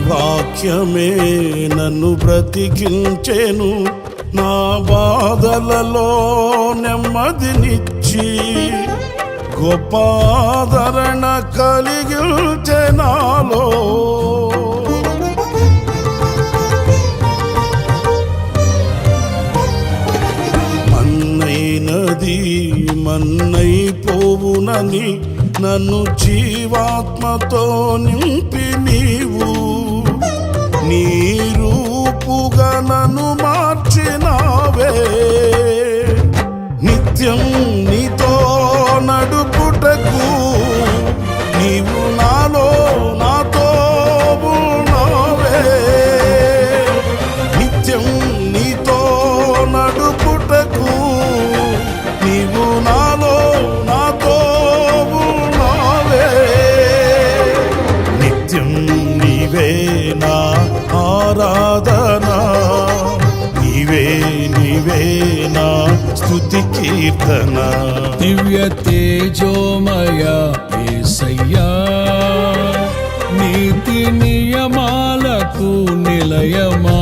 వాక్యమే నన్ను బ్రతికించెను, నా బాధలలో నెమ్మదినిచ్చి గొప్ప ఆదరణ కలిగించె నాలో. మన్నైనది మన్నైపోవునని నన్ను జీవాత్మతో నింపి నీవు నీ రూపుగా నన్ను మార్చినావే. నిత్యం నీతో నడుపుటకు నీవు నాలో నాతో ఉన్నావే. నిత్యం నీతో నడుపుటకు నీవు నాలో నాతో ఉన్నావే. నిత్యం నీవే నా ఆరాధన, నీవే నీవే నా స్తుతి కీర్తన. దివ్య తేజోమయ యేసయ్యా, నీతి నియమాలకు నిలయమా,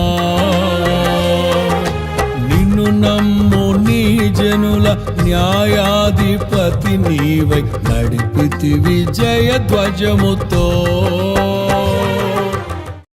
నిన్ను నమ్ము నీ జనుల న్యాయాధిపతి నీవై నడిపితి విజయ ధ్వజముతో.